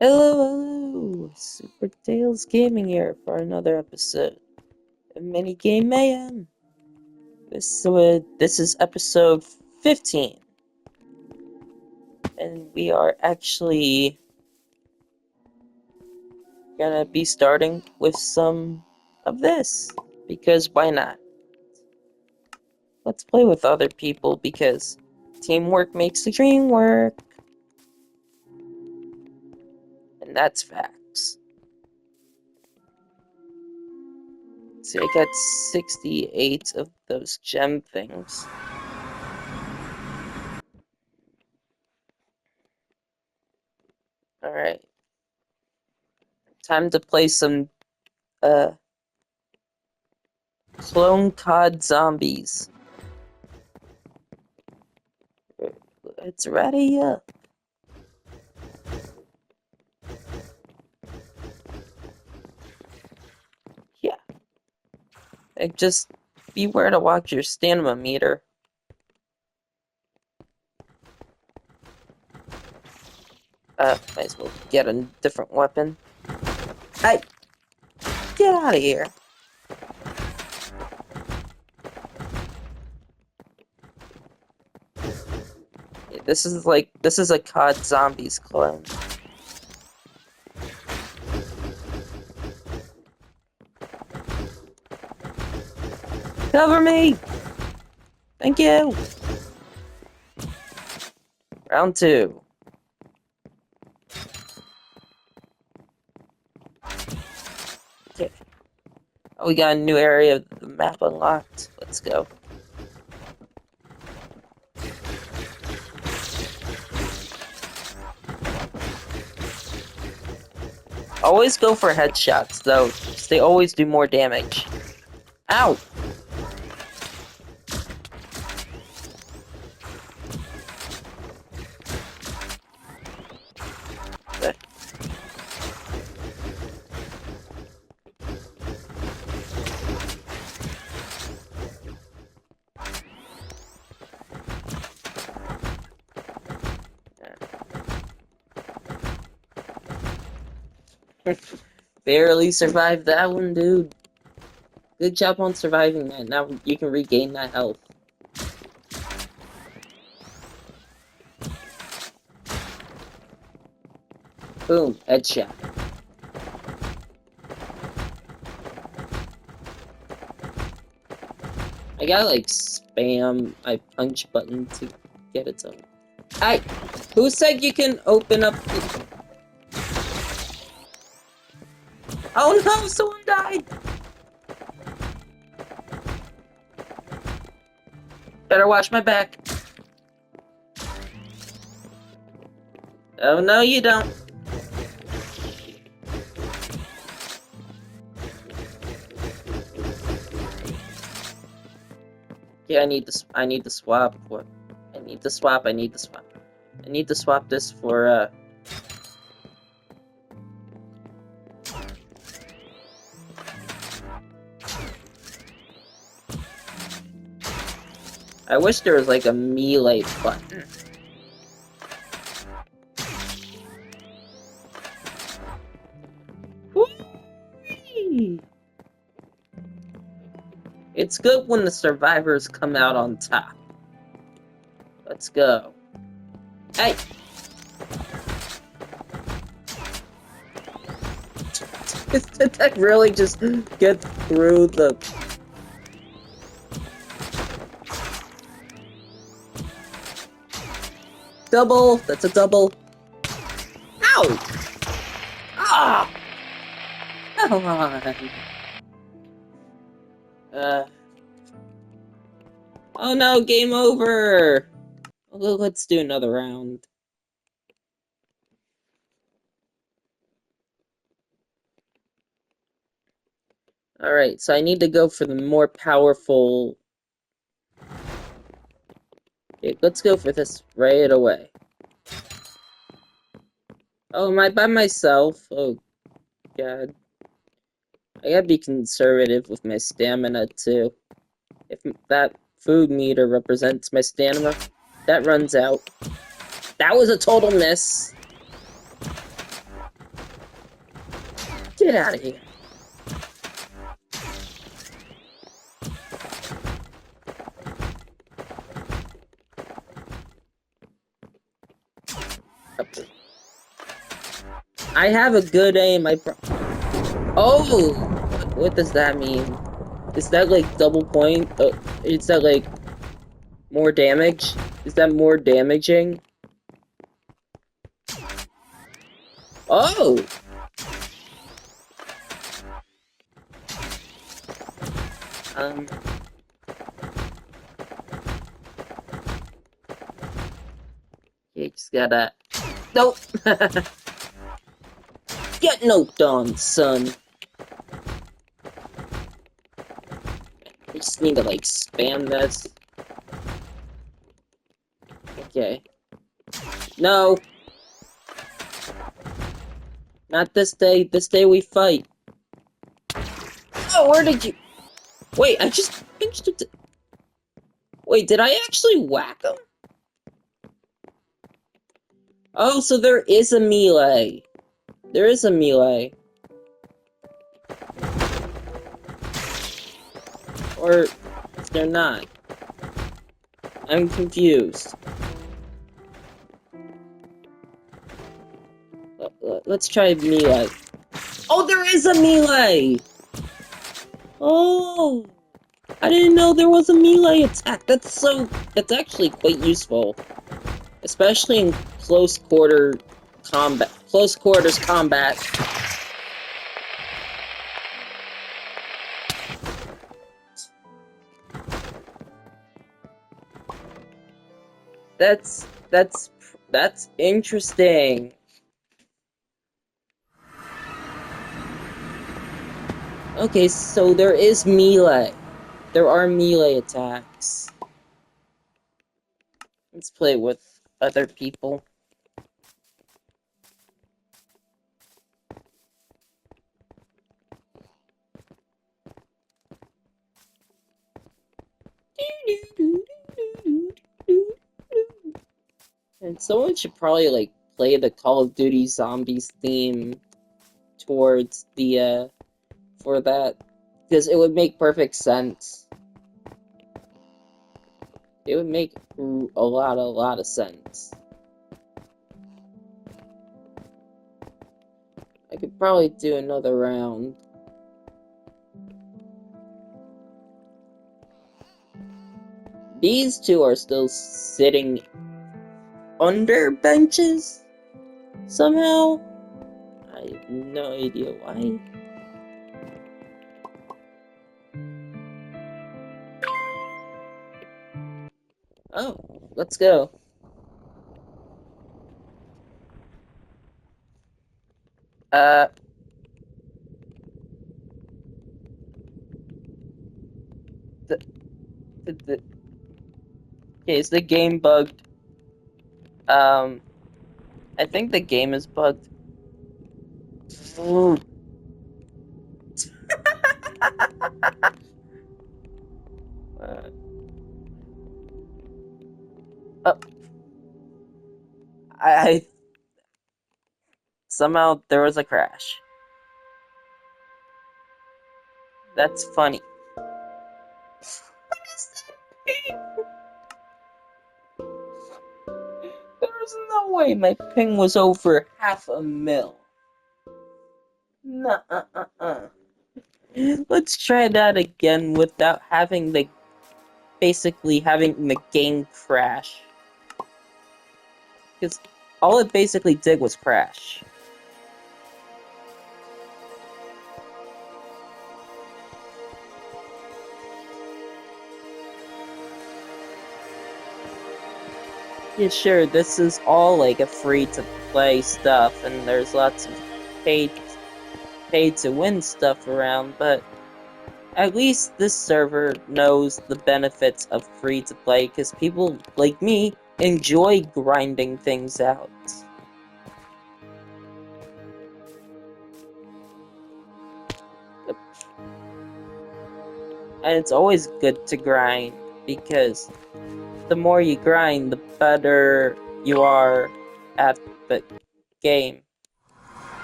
Hello, Super Tails Gaming here for another episode of Minigame Mayhem. This is episode 15, and we are actually gonna be starting with some of this, because why not? Let's play with other people, because teamwork makes the dream work, and that's facts. See, I got 68 of those gem things. Alright. Time to play some, clone COD zombies. It's ready up. Yeah. And just beware to watch your stamina meter. Might as well get a different weapon. Hey! Get out of here! Yeah, this is a COD Zombies clone. Cover me! Thank you! Round 2. Okay. Oh, we got a new area of the map unlocked. Let's go. Always go for headshots, though, because they always do more damage. Ow! Barely survived that one, dude. Good job on surviving that. Now you can regain that health. Boom, headshot. I gotta like spam my punch button to get its own. Hey! Who said you can open up the... Oh no, someone died! Better watch my back. Oh no, you don't. Yeah, I need to swap. I need to swap. I need to swap this for, I wish there was like a melee button. Whee! It's good when the survivors come out on top. Let's go. Hey! Did that really just get through the... Double! That's a double! Ow! Ah! Come on! Oh no, game over! Well, let's do another round. Alright, so I need to go for the more powerful... Okay, let's go for this right away. Oh, am I by myself? Oh, God. I gotta be conservative with my stamina, too. If that food meter represents my stamina, that runs out. That was a total miss! Get out of here. I have a good aim, Oh! What does that mean? Is that like double point? Is that like more damage? Is that more damaging? Oh! You just gotta... Nope! Get noped on, son! I just need to, like, spam this. Okay. No! Not this day. This day we fight. Oh, where did you... Wait, I just pinched it. Wait, did I actually whack him? Oh, so there is a melee. There is a melee. Or they're not. I'm confused. Let's try melee. Oh, there is a melee! Oh! I didn't know there was a melee attack. That's actually quite useful. Especially in close quarters combat. That's interesting. Okay, so there is melee. There are melee attacks. Let's play with other people. And someone should probably, like, play the Call of Duty Zombies theme towards the, for that. Because it would make perfect sense. It would make a lot of sense. I could probably do another round. These two are still sitting under benches somehow. I have no idea why. Oh, let's go. Okay, is the game bugged? I think the game is bugged. Uh, I somehow there was a crash. That's funny. There's no way my ping was over 500,000. Nuh-uh-uh-uh. Let's try that again without basically having the game crash. Because all it basically did was crash. Yeah, sure, this is all like a free-to-play stuff, and there's lots of paid-to-win stuff around, but at least this server knows the benefits of free-to-play, because people like me enjoy grinding things out. And it's always good to grind, because the more you grind, the better you are at the game.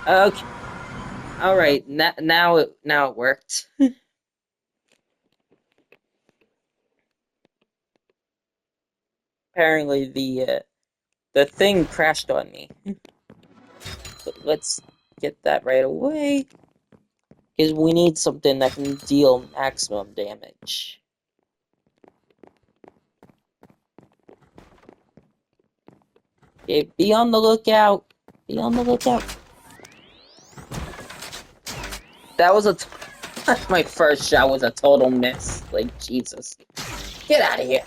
Okay. Alright, now it worked. Apparently the thing crashed on me. But let's get that right away. Because we need something that can deal maximum damage. Okay, be on the lookout. Be on the lookout. That was my first shot was a total miss. Like, Jesus. Get out of here.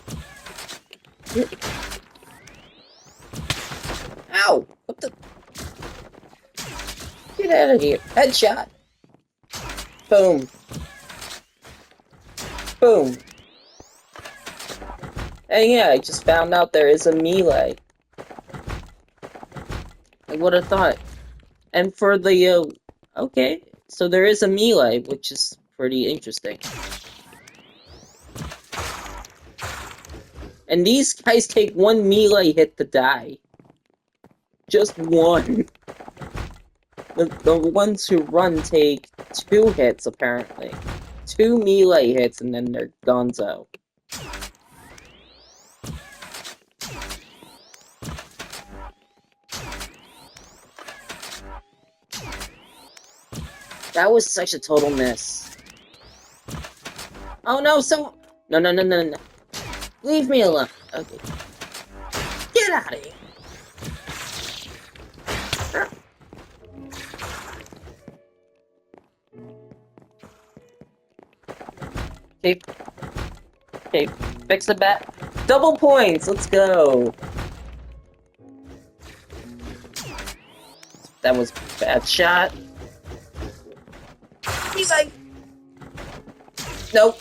Ow! What the? Get out of here. Headshot. Boom. Boom. And yeah, I just found out there is a melee. I would have thought. And for the, okay, so there is a melee, which is pretty interesting. And these guys take one melee hit to die. Just one. The ones who run take 2 hits, apparently. 2 melee hits, and then they're gonzo. That was such a total miss. Oh no, No. Leave me alone. Okay. Get out of here. Okay, fix the bat. Double points, let's go. That was a bad shot. He's like, nope.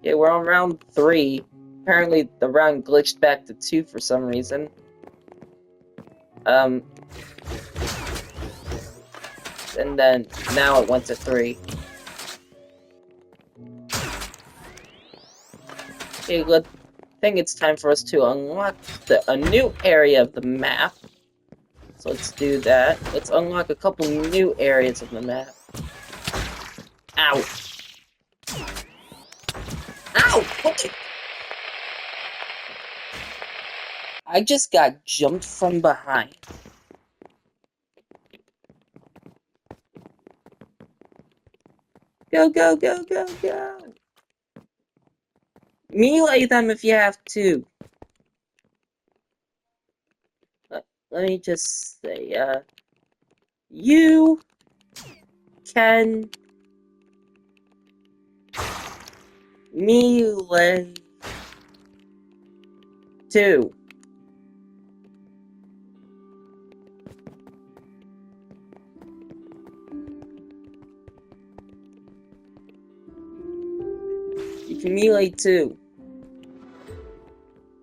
Yeah, we're on round 3. Apparently, the round glitched back to 2 for some reason. And then now it went to 3. Okay, I think it's time for us to unlock a new area of the map. So let's do that. Let's unlock a couple new areas of the map. Ow! Ow! Okay. I just got jumped from behind. Go, go, go, go, go! Melee them if you have to. Let me just say, you can melee too. You can melee too.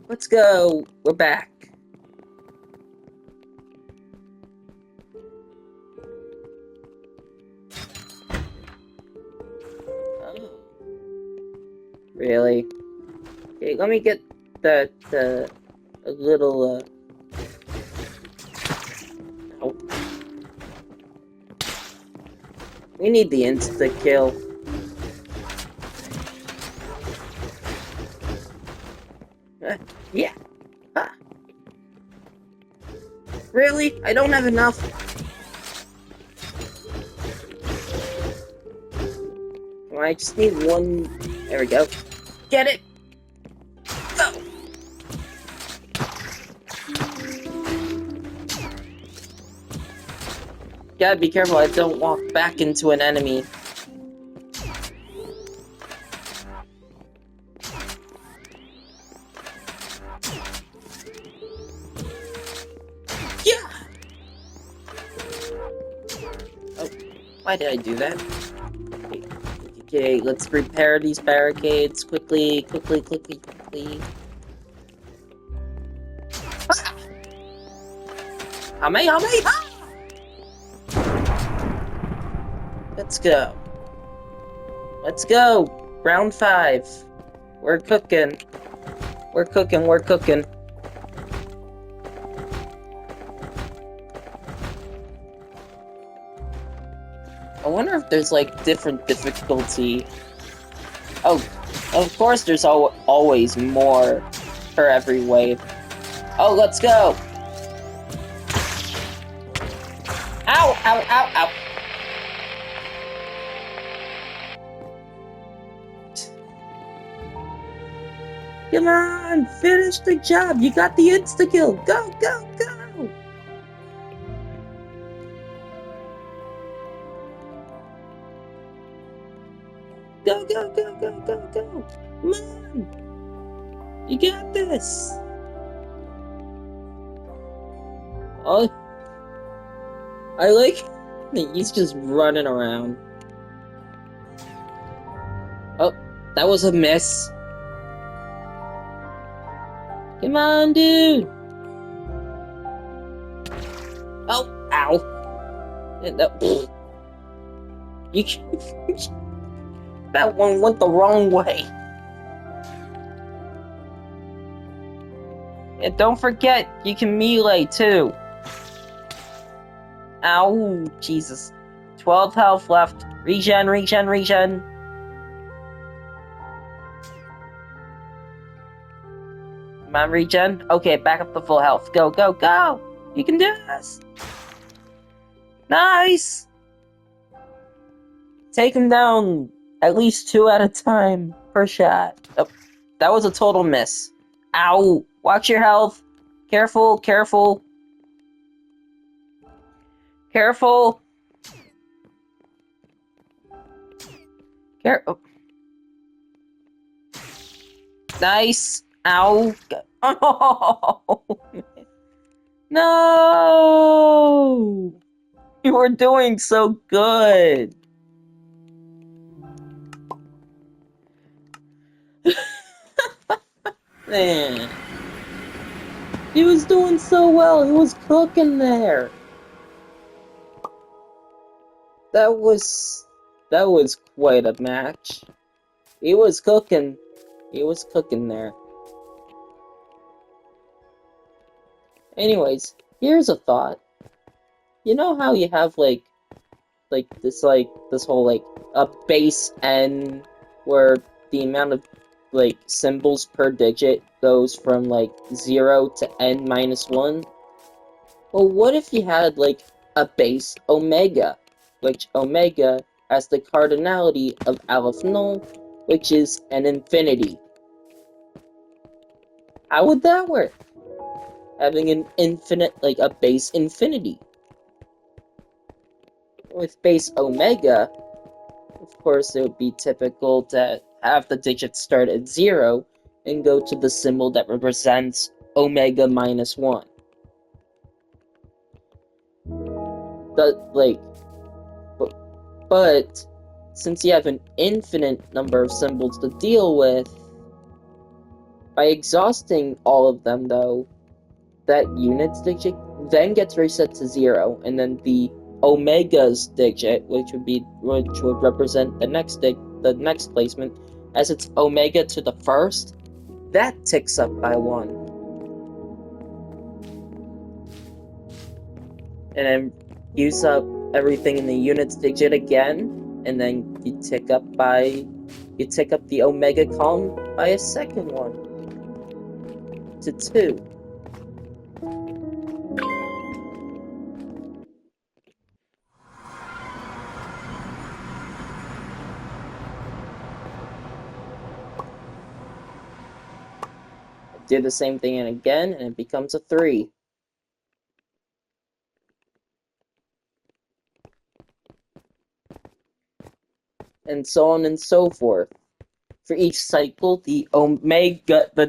Let's go. We're back. Oh. Really? Okay, let me get a little, oh. We need the insta-kill. Yeah. Ah. Really? I don't have enough. Well, I just need one. There we go. Get it. Go. Gotta be careful I don't walk back into an enemy. Why did I do that? Okay, let's repair these barricades quickly. Hame! Let's go. Let's go. Round 5. We're cooking. We're cooking. wonder if there's like different difficulty. Oh, of course there's always more for every wave. Oh, let's go! Ow, ow, ow, ow. Come on, finish the job. You got the insta-kill. Go, go, go! Go, go, go, go, go, go! Come on! You got this! Oh, I like that he's just running around. Oh, that was a miss. Come on, dude! Oh, ow! And that, you that one went the wrong way. And don't forget, you can melee too. Ow, Jesus. 12 health left. Regen, regen, regen. Come on, regen. Okay, back up to full health. Go, go, go! You can do this! Nice! Take him down at least 2 at a time per shot. Oh, that was a total miss. Ow! Watch your health. Careful, careful. Careful. Oh. Nice. Ow. Oh. No! You were doing so good. Man. He was doing so well. He was cooking there. That was quite a match. He was cooking. He was cooking there. Anyways, here's a thought. You know how you have like this whole a base N where the amount of symbols per digit goes from 0 to N minus 1? Well, what if you had a base omega, which omega has the cardinality of Aleph Null, which is an infinity? How would that work? Having an infinite, a base infinity. With base omega, of course, it would be typical to have the digits start at 0 and go to the symbol that represents omega minus 1. But since you have an infinite number of symbols to deal with, by exhausting all of them, though, that units digit then gets reset to 0, and then the omega's digit, which would represent the next placement, as its omega to the first, that ticks up by 1. And then use up everything in the units digit again, and then you tick up the omega column by a second one to 2. Do the same thing again, and it becomes a 3. And so on and so forth. For each cycle, the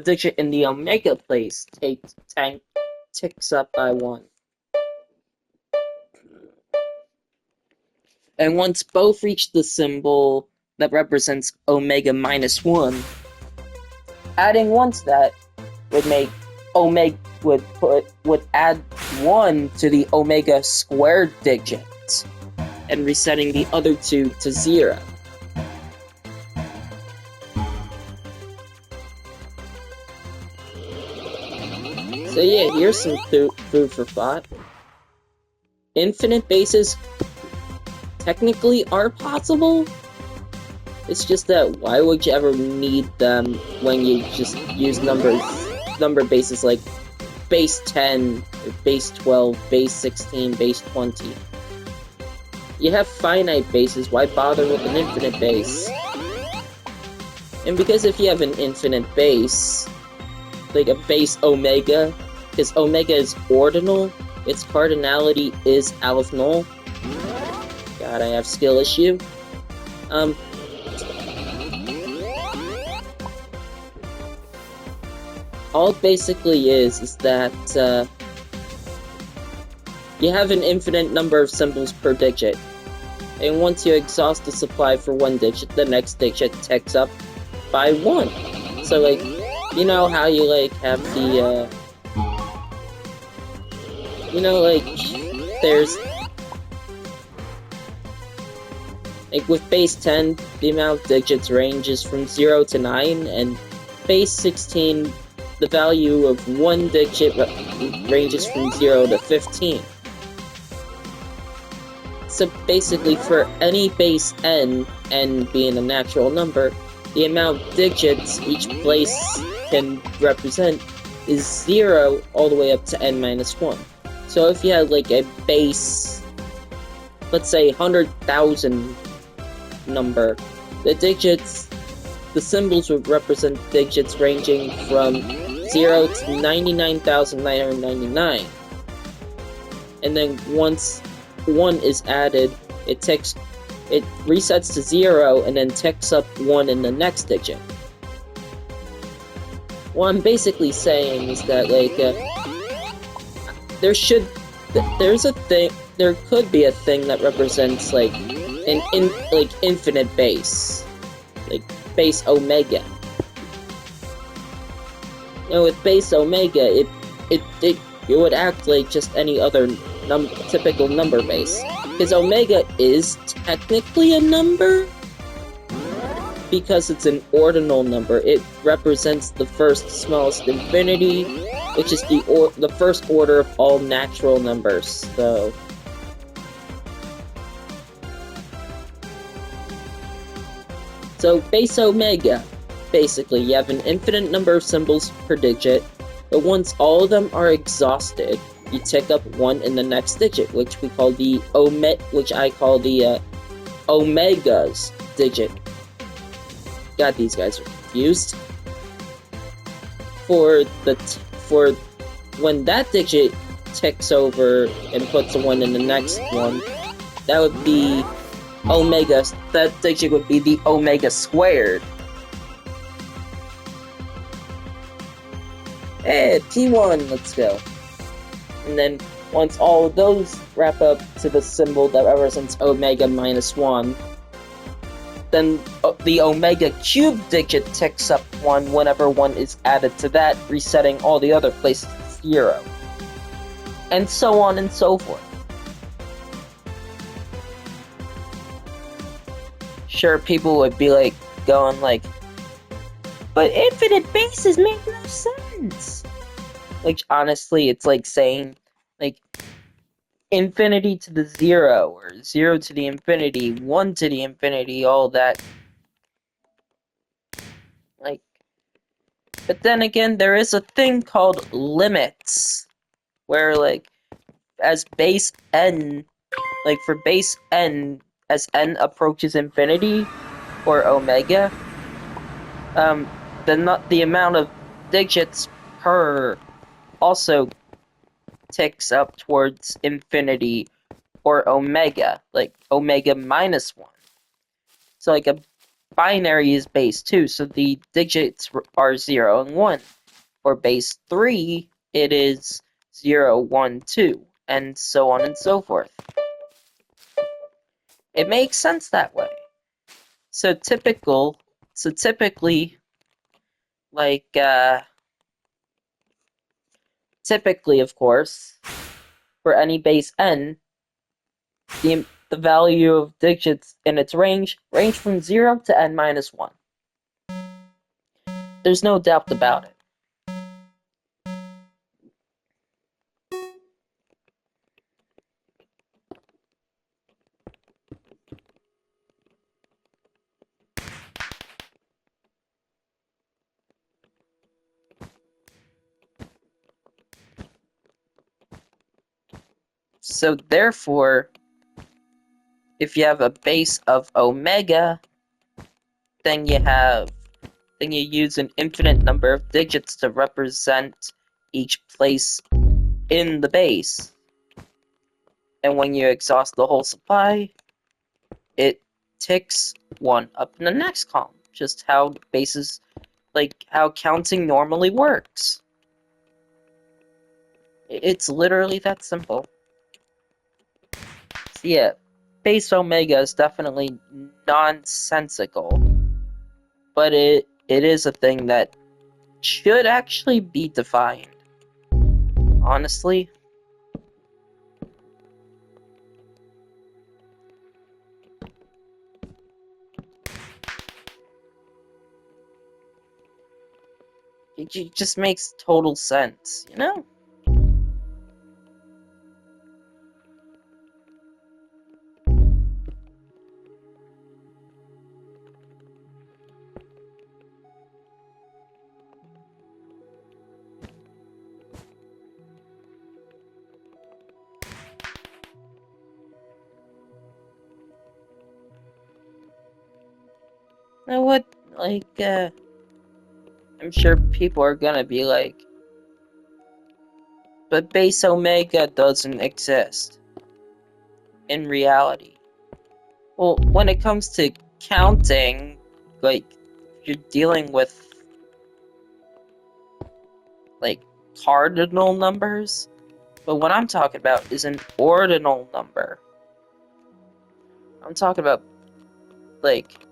digit in the omega place ticks up by 1. And once both reach the symbol that represents omega minus 1, adding 1 to that would make omega would add 1 to the omega squared digit, and resetting the other 2 to 0. So yeah, here's some food for thought. Infinite bases technically are possible. It's just that why would you ever need them when you just use number bases like base 10, or base 12, base 16, base 20. You have finite bases, why bother with an infinite base? And because if you have an infinite base, like a base omega, because omega is ordinal, its cardinality is aleph null. God, I have skill issue. All it basically is that you have an infinite number of symbols per digit. And once you exhaust the supply for one digit, the next digit ticks up by 1. So, like, you know how you, like, have the, you know, like, there's, like, with base 10, the amount of digits ranges from 0 to 9, and base 16, the value of one digit ranges from 0 to 15. So basically, for any base n being a natural number, the amount of digits each place can represent is 0 all the way up to n-1. So if you had like a base, let's say 100,000 number, the symbols would represent digits ranging from 0 to 99,999. And then once 1 is added, it resets to 0 and then ticks up 1 in the next digit. What I'm basically saying is that, like, there could be a thing that represents, like, infinite base. Like, base omega. You know, with base omega, it would act like just any other typical number base. Because omega is technically a number, because it's an ordinal number. It represents the first smallest infinity, which is the first order of all natural numbers. So base omega, basically, you have an infinite number of symbols per digit, but once all of them are exhausted, you tick up 1 in the next digit, which I call the omega's digit. God, these guys are confused. For when that digit ticks over and puts a 1 in the next one, that would be omega. That digit would be the omega squared. Hey, P1, let's go. And then once all of those wrap up to the symbol that represents omega minus 1, then the omega cubed digit ticks up 1 whenever 1 is added to that, resetting all the other places to 0. And so on and so forth. Sure, people would be like, going like, but infinite bases make no sense! Like, honestly, it's like saying, like, infinity to the 0, or 0 to the infinity, 1 to the infinity, all that. Like, but then again, there is a thing called limits, where, like, as base n, like, for base n, as n approaches infinity, or omega, the amount of digits per also ticks up towards infinity or omega, like omega minus 1. So, like, a binary is base 2, so the digits are 0 and 1. For base 3, it is 0, 1, 2, and so on and so forth. It makes sense that way. So typically, like, typically, of course, for any base n, the value of digits in its range from 0 to n minus 1. There's no doubt about it. So therefore, if you have a base of omega, then you use an infinite number of digits to represent each place in the base. And when you exhaust the whole supply, it ticks one up in the next column. Just how bases, like how counting normally works. It's literally that simple. So yeah, base omega is definitely nonsensical, but it is a thing that should actually be defined. Honestly. It just makes total sense, you know? You know what? Like, I'm sure people are gonna be like, but base omega doesn't exist in reality. Well, when it comes to counting, like, you're dealing with, like, cardinal numbers, but what I'm talking about is an ordinal number. I'm talking about, like,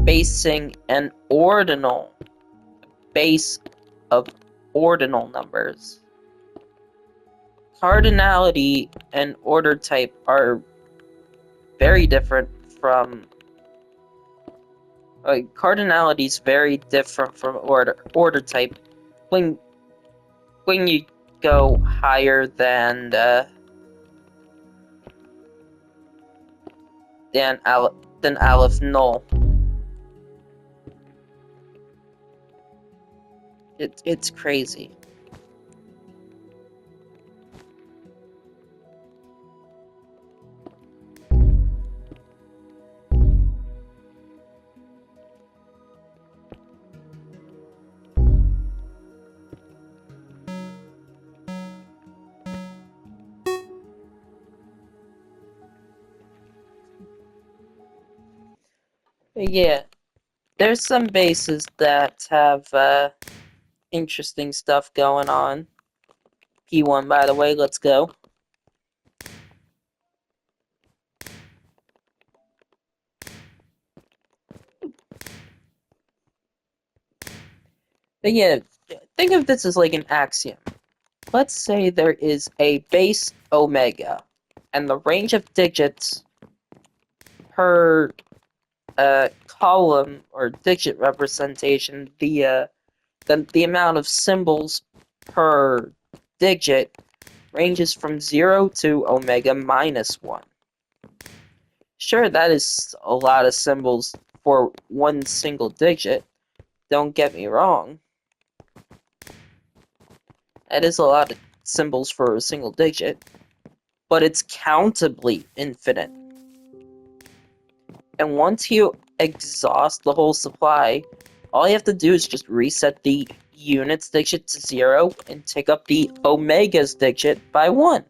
basing an ordinal base of ordinal numbers. Cardinality and order type are very different from cardinality is very different from order type. When you go higher than aleph null, it's crazy. But yeah, there's some bases that have interesting stuff going on. P1, by the way, let's go. But yeah, think of this as like an axiom. Let's say there is a base omega, and the range of digits per column or digit representation, the amount of symbols per digit ranges from 0 to omega minus 1. Sure, that is a lot of symbols for one single digit. Don't get me wrong. That is a lot of symbols for a single digit. But it's countably infinite. And once you exhaust the whole supply, all you have to do is just reset the units digit to 0 and take up the omegas digit by 1.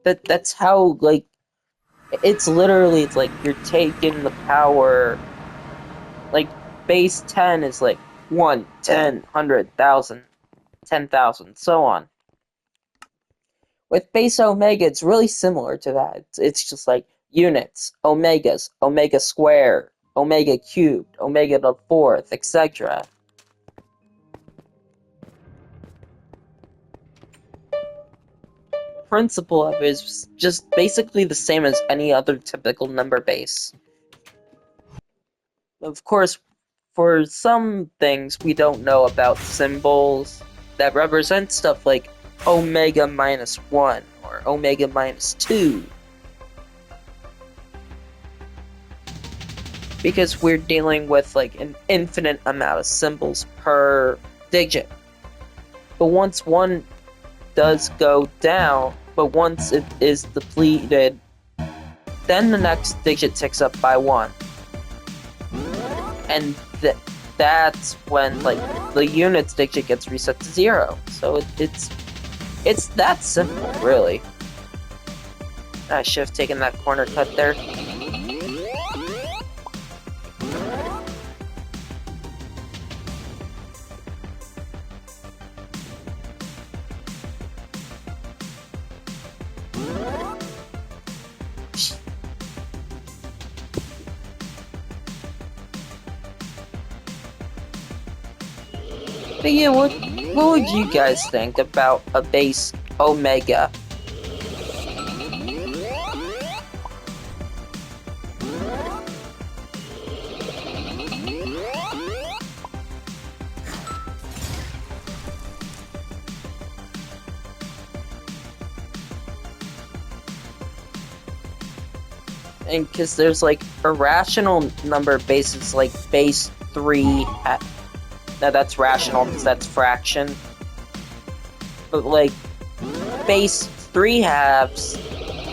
That's how, like, it's literally, it's like you're taking the power, like, base 10 is like 1, 10, 100, 1,000, 10,000, so on. With base omega, it's really similar to that. It's just like units, omegas, omega squared, omega cubed, omega to the 4th, etc. Principle of it is just basically the same as any other typical number base. Of course, for some things we don't know about symbols that represent stuff like omega minus 1 or omega minus 2. Because we're dealing with like an infinite amount of symbols per digit. But once one does go down, but once it is depleted, then the next digit ticks up by 1. And that's when, like, the units digit gets reset to 0. So it's that simple, really. I should have taken that corner cut there. But yeah, what would you guys think about a base Omega? And because there's like irrational number bases like base 3. Now that's rational because that's fraction. But like base 3 halves,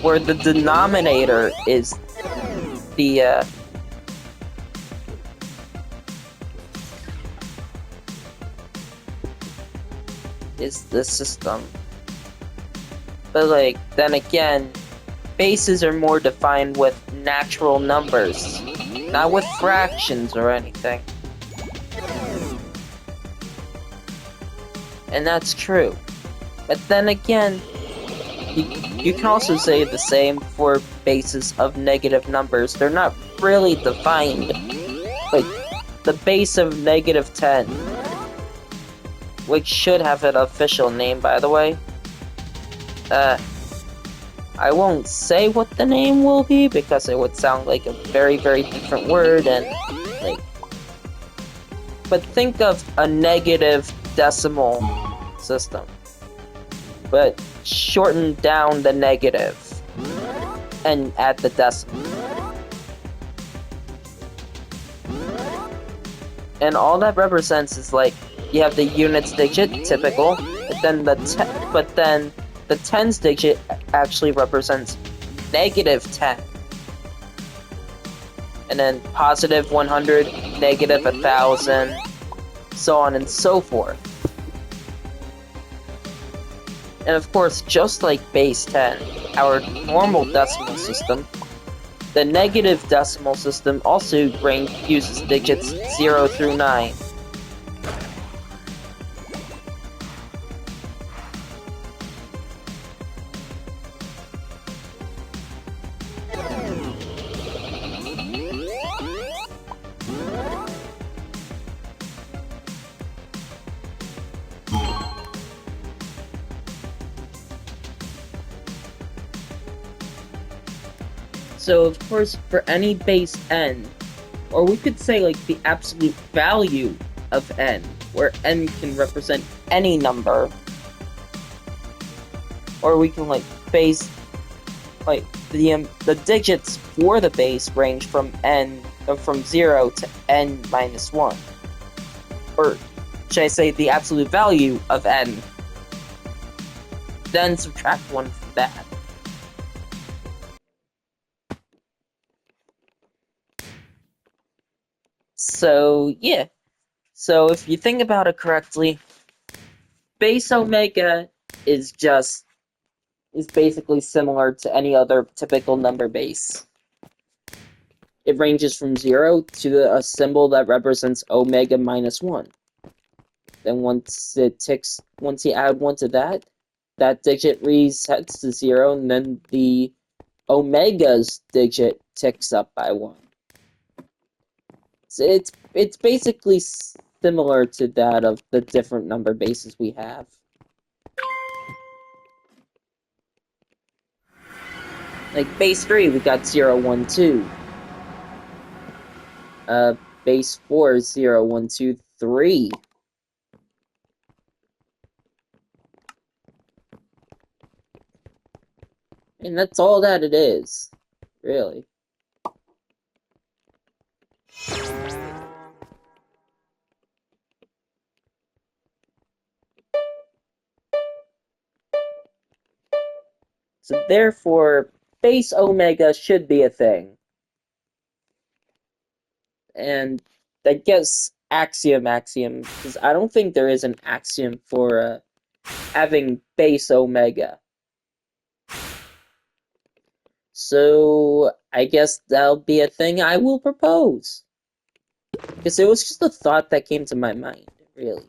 where the denominator is the system. But like then again, bases are more defined with natural numbers, not with fractions or anything. And that's true. But then again, you can also say the same for bases of negative numbers. They're not really defined. Like, the base of -10, which should have an official name, by the way. I won't say what the name will be, because it would sound like a very, very different word, and, like... But think of a negative decimal system, but shorten down the negative and add the decimal. And all that represents is like you have the units digit, typical, but then the tens digit actually represents -10. And then positive 100, negative 1,000, so on and so forth. And of course, just like base 10, our normal decimal system, the negative decimal system also uses digits 0 through 9. So, of course, for any base n, or we could say, like, the absolute value of n, where n can represent any number, or we can, like, base, like, the digits for the base range from from 0 to n minus 1. Or, should I say, the absolute value of n, then subtract 1 from that. So, yeah. So, if you think about it correctly, base omega is basically similar to any other typical number base. It ranges from 0 to a symbol that represents omega minus 1. Then once you add 1 to that digit resets to 0, and then the omega's digit ticks up by 1. So it's basically similar to that of the different number bases we have. Like base 3, we got 0, 1, 2. Base 4 is 0, 1, 2, 3. And that's all that it is, really. So therefore, base omega should be a thing. And I guess axiom, because I don't think there is an axiom for having base omega. So I guess that'll be a thing I will propose. Because it was just a thought that came to my mind, really.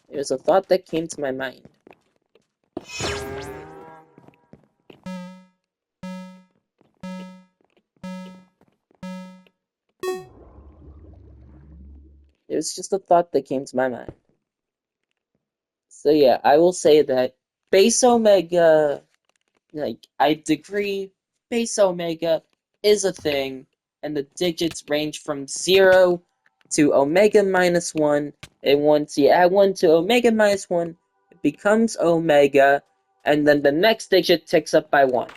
It was a thought that came to my mind. It was just a thought that came to my mind. So yeah, I will say that base omega, like, I agree, base omega is a thing, and the digits range from 0 to omega minus 1, and once you add 1 to omega minus 1, it becomes omega, and then the next digit ticks up by 1,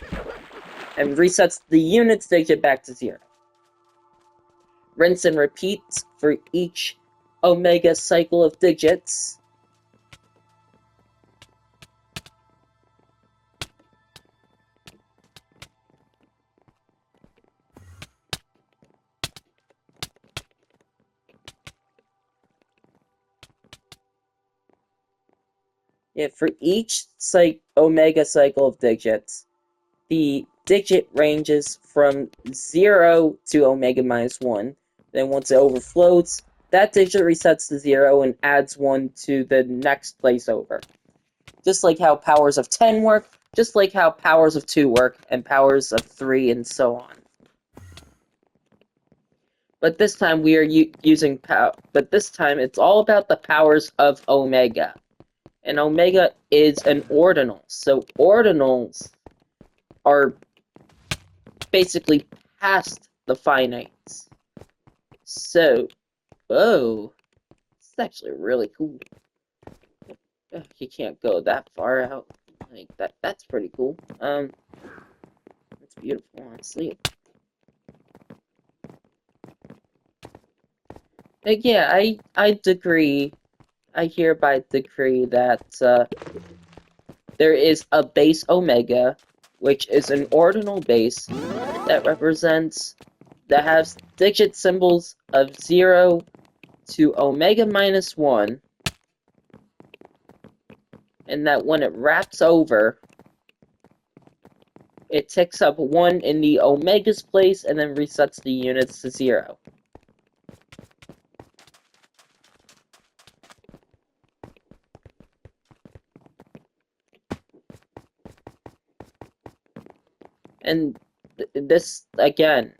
and resets the units digit back to 0. Rinse and repeat for each omega cycle of digits. Yeah, for each omega cycle of digits, the digit ranges from 0 to omega minus 1. Then once it overflows, that digit resets to 0 and adds 1 to the next place over. Just like how powers of 10 work, just like how powers of 2 work, and powers of 3, and so on. But this time we are using but this time it's all about the powers of omega. And omega is an ordinal. So ordinals are basically past the finites. So, oh, it's actually really cool. You can't go that far out. Like that's pretty cool. It's beautiful, honestly. But yeah, I agree. I hereby decree that there is a base omega, which is an ordinal base that has digit symbols of 0 to omega minus 1, and that when it wraps over, it ticks up 1 in the omega's place and then resets the units to 0. And this, again,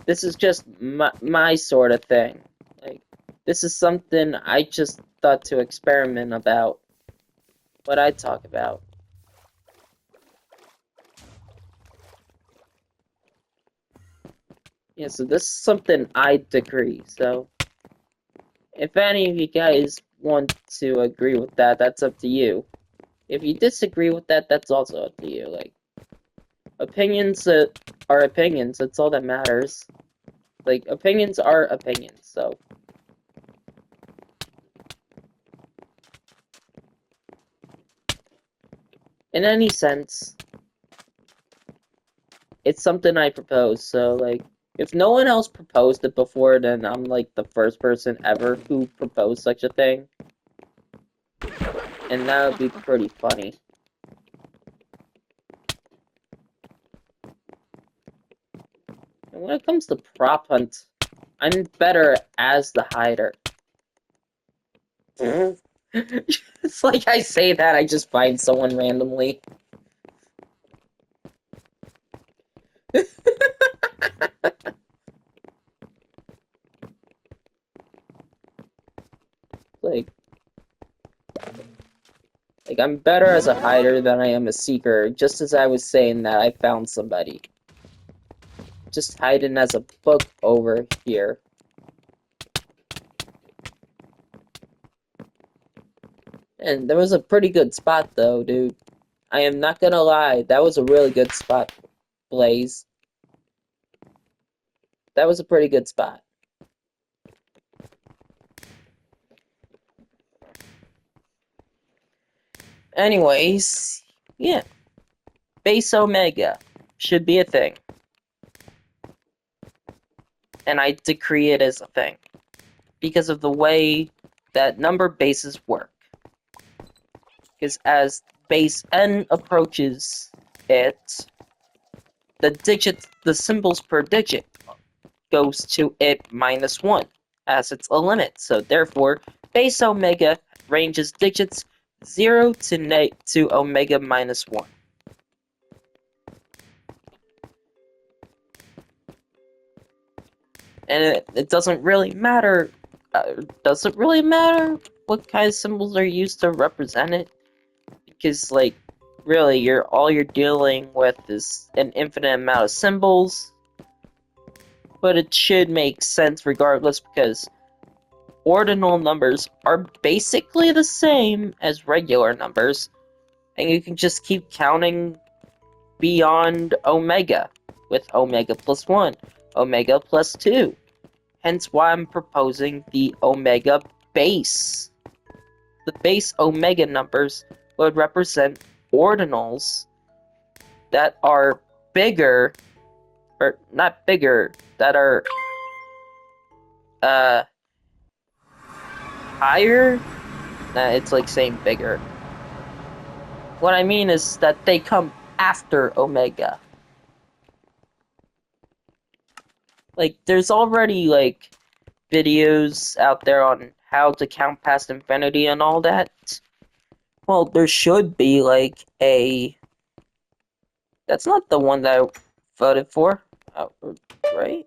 this is just my sort of thing. Like, this is something I just thought to experiment about what I talk about. Yeah, so this is something I agree. So, if any of you guys want to agree with that, that's up to you. If you disagree with that, that's also up to you. Like, opinions are opinions. That's all that matters. Like, opinions are opinions. So, in any sense, it's something I propose. So, like, if no one else proposed it before, then I'm like the first person ever who proposed such a thing. And that would be pretty funny. And when it comes to prop hunt, I'm better as the hider. It's like I say that, I just find someone randomly. Like, I'm better as a hider than I am a seeker. Just as I was saying that, I found somebody. Just hiding as a book over here. And there was a pretty good spot, though, dude. I am not gonna lie, that was a really good spot, Blaze. That was a pretty good spot. Anyways, Yeah, base omega should be a thing. And I decree it as a thing. Because of the way that number bases work. Because as base n approaches it, the symbols per digit goes to it minus 1, as it's a limit. So therefore, base omega ranges digits 0 to omega minus 1. And it doesn't really matter. Does it really matter what kind of symbols are used to represent it? Because, like, really, all you're dealing with is an infinite amount of symbols. But it should make sense regardless, because ordinal numbers are basically the same as regular numbers, and you can just keep counting beyond omega, with omega plus 1, omega plus 2. Hence why I'm proposing the omega base. The base omega numbers would represent ordinals that are bigger, or not bigger, that are higher. Nah, it's like saying bigger. What I mean is that they come after omega. Like, there's already, like, videos out there on how to count past infinity and all that. Well, there should be, like, That's not the one that I voted for. Right?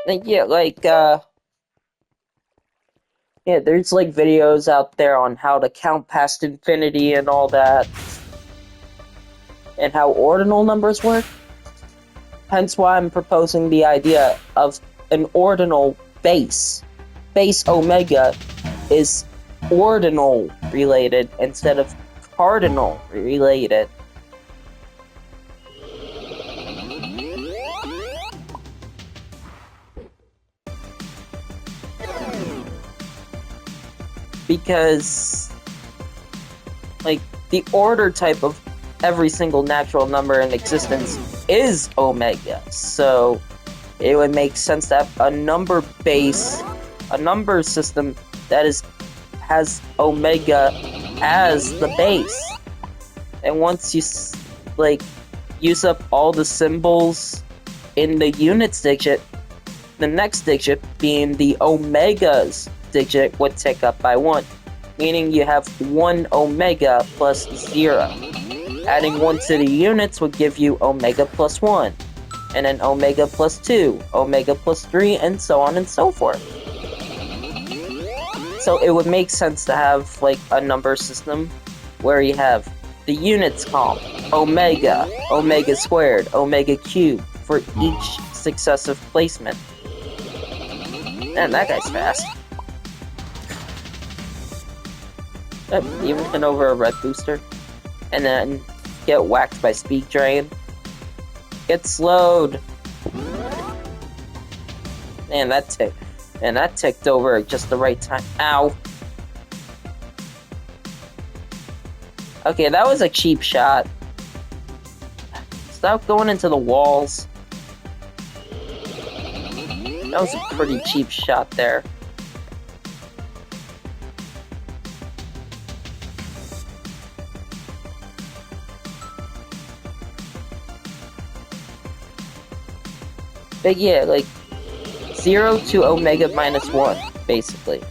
Yeah, like, yeah, there's, like, videos out there on how to count past infinity and all that. And how ordinal numbers work. Hence why I'm proposing the idea of an ordinal base. Base omega is ordinal related instead of cardinal related. Because, like, the order type of every single natural number in existence is omega, so it would make sense to have a number system that has omega as the base. And once you, like, use up all the symbols in the units digit, the next digit, being the omegas digit, would tick up by 1, meaning you have 1 omega plus 0. Adding 1 to the units would give you omega plus 1, and then omega plus 2, omega plus 3, and so on and so forth. So it would make sense to have, like, a number system where you have the units column, omega, omega squared, omega cubed, for each successive placement. Man, that guy's fast. Even hit over a red booster, and then get whacked by speed drain. Get slowed. Man, that ticked over at just the right time. Ow. Okay, that was a cheap shot. Stop going into the walls. That was a pretty cheap shot there. But yeah, like, 0 to omega minus 1, basically.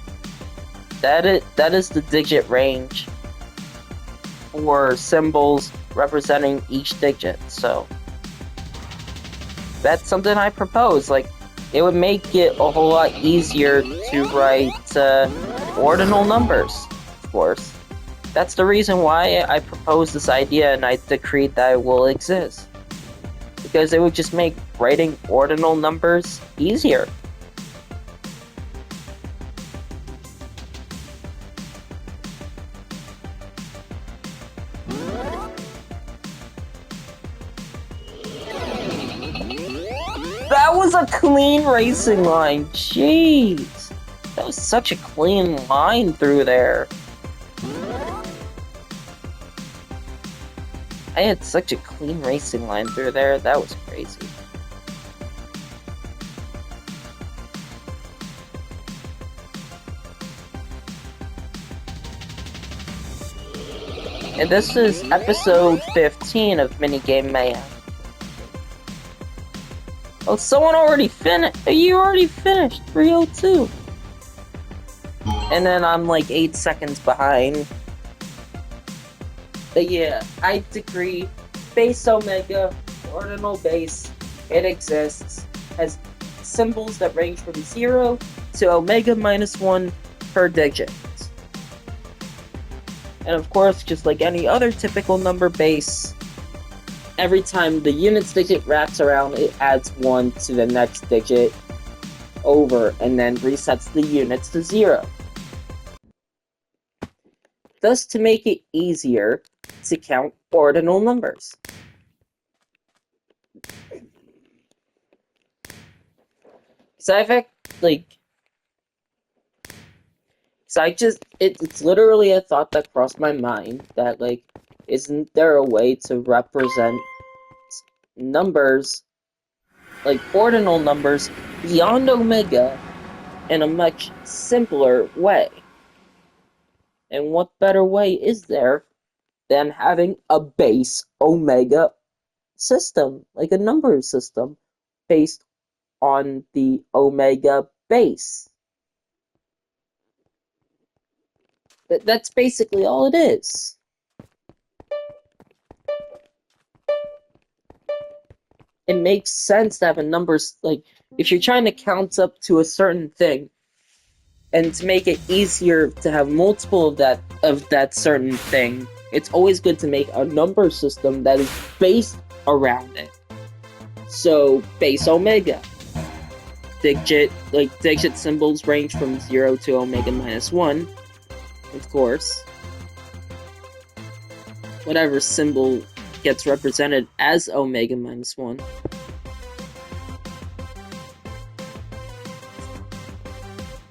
That is the digit range for symbols representing each digit, so that's something I propose. Like, it would make it a whole lot easier to write ordinal numbers, of course. That's the reason why I proposed this idea and I decreed that it will exist. Because it would just make writing ordinal numbers easier. That was a clean racing line, jeez! That was such a clean line through there. I had such a clean racing line through there, that was crazy. And this is episode 15 of Minigame Mayhem. Oh, someone already finished! You already finished! 302! And then I'm like 8 seconds behind. But yeah, I agree. Base Omega, ordinal base, it exists, has symbols that range from 0 to Omega -1 per digit. And of course, just like any other typical number base, every time the units digit wraps around, it adds 1 to the next digit over and then resets the units to 0. Thus, to make it easier to count ordinal numbers. So it's literally a thought that crossed my mind that, like, isn't there a way to represent numbers, like ordinal numbers, beyond Omega in a much simpler way? And what better way is there than having a base Omega system, like a number system, based on the Omega base? That's basically all it is. It makes sense to have a number, like, if you're trying to count up to a certain thing, and to make it easier to have multiple of that certain thing, it's always good to make a number system that is based around it. So, base Omega. Digit symbols range from 0 to Omega -1, of course. Whatever symbol gets represented as Omega -1.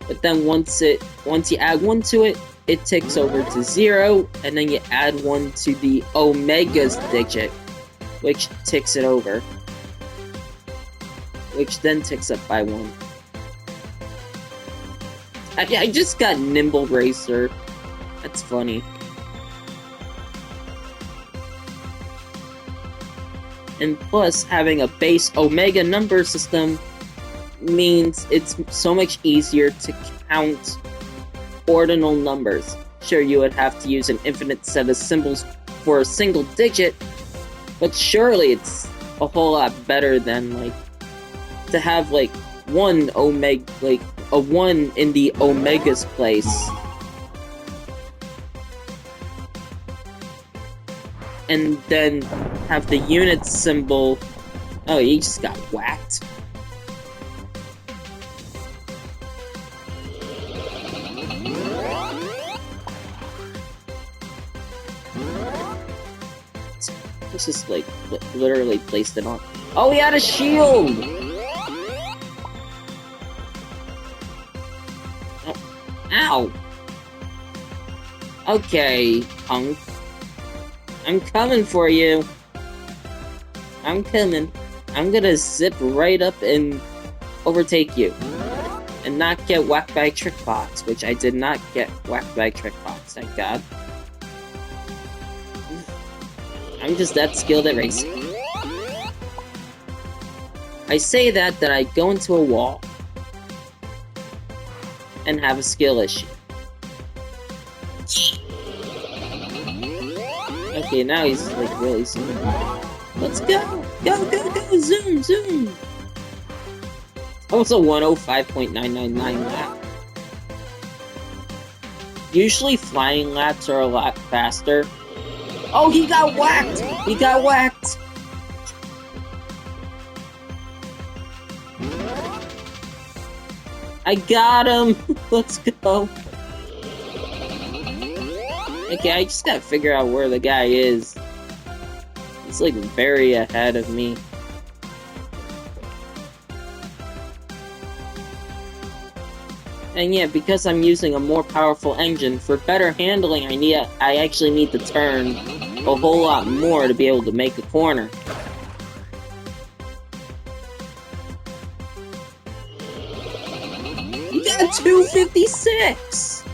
But then once you add 1 to it, it ticks over to 0, and then you add 1 to the Omega's digit, which ticks it over. Which then ticks up by 1. I just got Nimble Racer. That's funny. And plus, having a base Omega number system means it's so much easier to count ordinal numbers. Sure, you would have to use an infinite set of symbols for a single digit, but surely it's a whole lot better than, like, to have, like, one Omega, like, a 1 in the Omega's place. And then have the unit symbol. Oh, he just got whacked. This is like literally placed it on. Oh, he had a shield! Oh. Ow! Okay, punk. I'm coming for you. I'm coming. I'm gonna zip right up and overtake you. And not get whacked by Trickbox, which I did not get whacked by Trickbox, thank God. I'm just that skilled at racing. I say that I go into a wall and have a skill issue. Okay, now he's like really zooming. Let's go! Go, go, go! Zoom, zoom! Also 105.999 lap. Usually flying laps are a lot faster. Oh, he got whacked! He got whacked! I got him! Let's go! Okay, I just gotta figure out where the guy is. He's like very ahead of me. And yeah, because I'm using a more powerful engine, for better handling I actually need to turn a whole lot more to be able to make a corner. You got 256!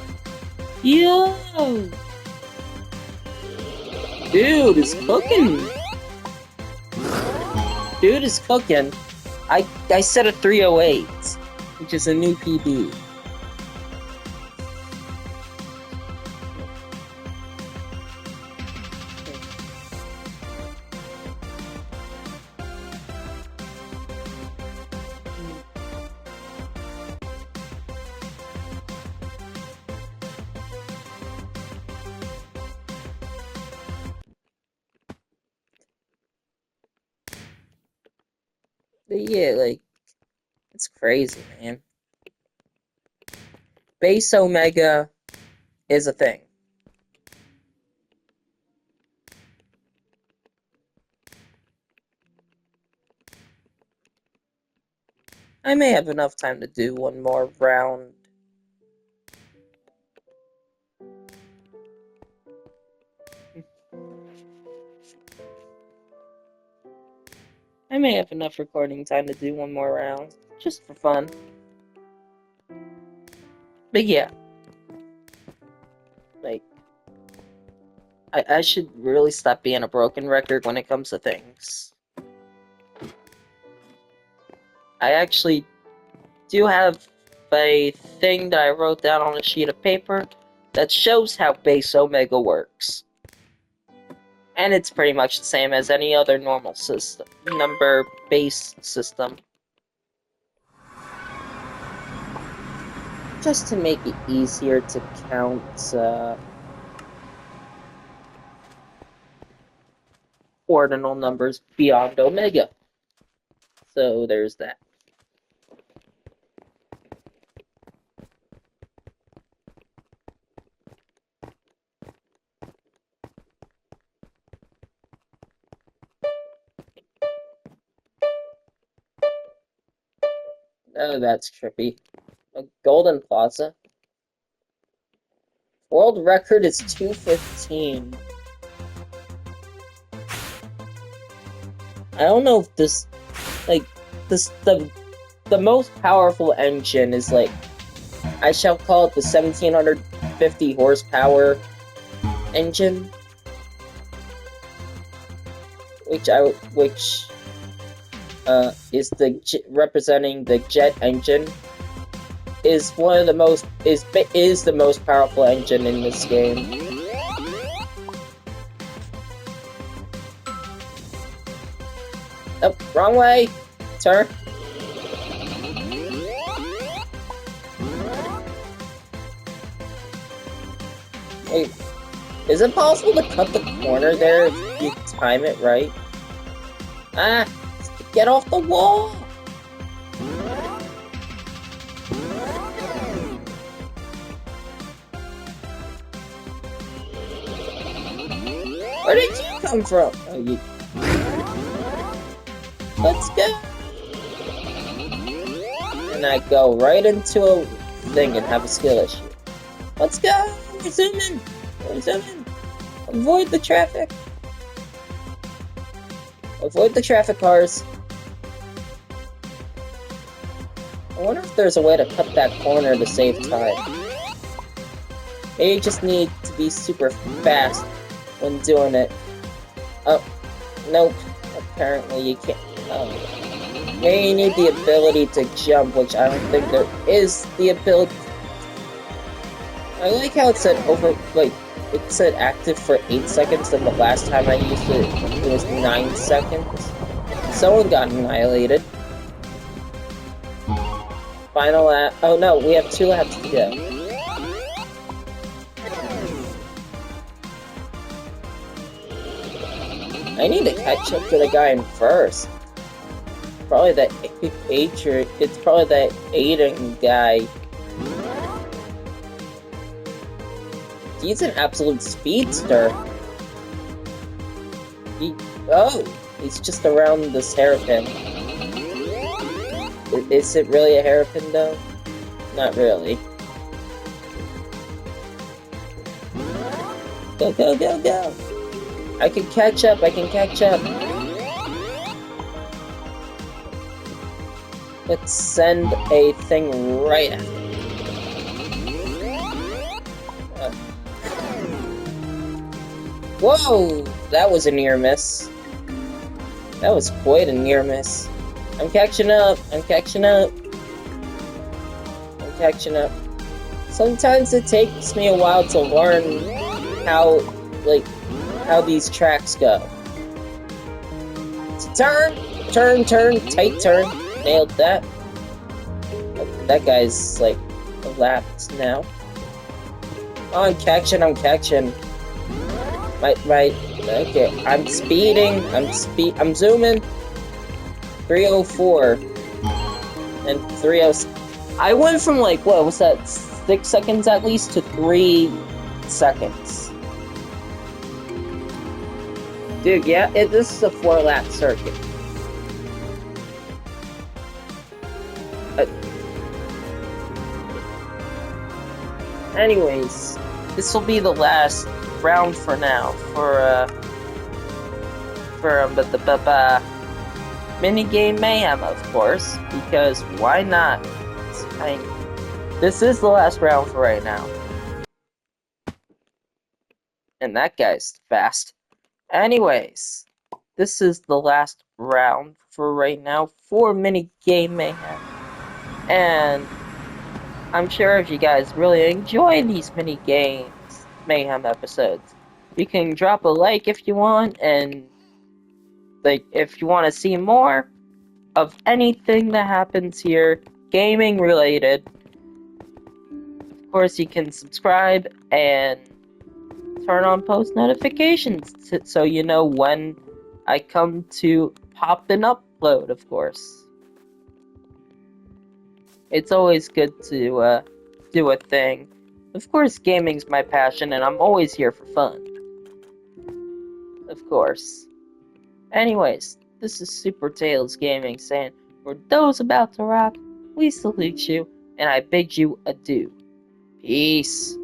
Yo! Dude is cooking! Dude is cooking. I set a 308, which is a new PB. But yeah, like, it's crazy, man. Base Omega is a thing. I may have enough time to do one more round. I may have enough recording time to do one more round, just for fun. But yeah. Like, I should really stop being a broken record when it comes to things. I actually do have a thing that I wrote down on a sheet of paper that shows how base Omega works. And it's pretty much the same as any other normal system, number-based system. Just to make it easier to count, ordinal numbers beyond Omega. So there's that. Oh, that's trippy. A Golden Plaza. World record is 215. I don't know if this, like, the most powerful engine is, like, I shall call it the 1750 horsepower engine, which is representing the jet engine, is one of the most is the most powerful engine in this game. Oh, wrong way, sir. Wait, is it possible to cut the corner there if you time it right? Ah, get off the wall! Where did you come from? Oh, you... Let's go! And I go right into a thing and have a skill issue. Let's go! We're zooming! We're zooming! Avoid the traffic! Avoid the traffic cars. I wonder if there's a way to cut that corner to save time. Maybe you just need to be super fast when doing it. Oh, nope. Apparently you can't. Oh. Maybe you need the ability to jump, which I don't think there is the ability. I like how it said it said active for 8 seconds, and the last time I used it, it was 9 seconds. Someone got annihilated. Final lap. Oh no, we have 2 laps to go. I need to catch up to the guy in first. Probably that it's probably that Aiden guy. He's an absolute speedster. He's just around this hairpin. Is it really a hairpin though? Not really. Go, go, go, go! I can catch up, I can catch up. Let's send a thing right after. Whoa! That was a near miss. That was quite a near miss. I'm catching up, I'm catching up. I'm catching up. Sometimes it takes me a while to learn how these tracks go. Turn, turn, turn, tight turn. Nailed that. Oh, that guy's like elapsed now. Oh, I'm catching. Right. Okay, I'm speeding. I'm zooming. 304 and 30. I went from like what was that? 6 seconds at least to 3 seconds. Dude, yeah, this is a 4-lap circuit. Anyways, this will be the last round for now for the Minigame Mayhem, of course, because why not? This is the last round for right now. And that guy's fast. Anyways, this is the last round for right now for Minigame Mayhem. And I'm sure if you guys really enjoy these Minigames Mayhem episodes, you can drop a like if you want, and like if you want to see more of anything that happens here, gaming related, of course you can subscribe and turn on post notifications so you know when I come to pop an upload, of course. It's always good to do a thing. Of course, gaming's my passion, and I'm always here for fun. Of course. Anyways, this is Super Tails Gaming saying, for those about to rock, we salute you, and I bid you adieu. Peace.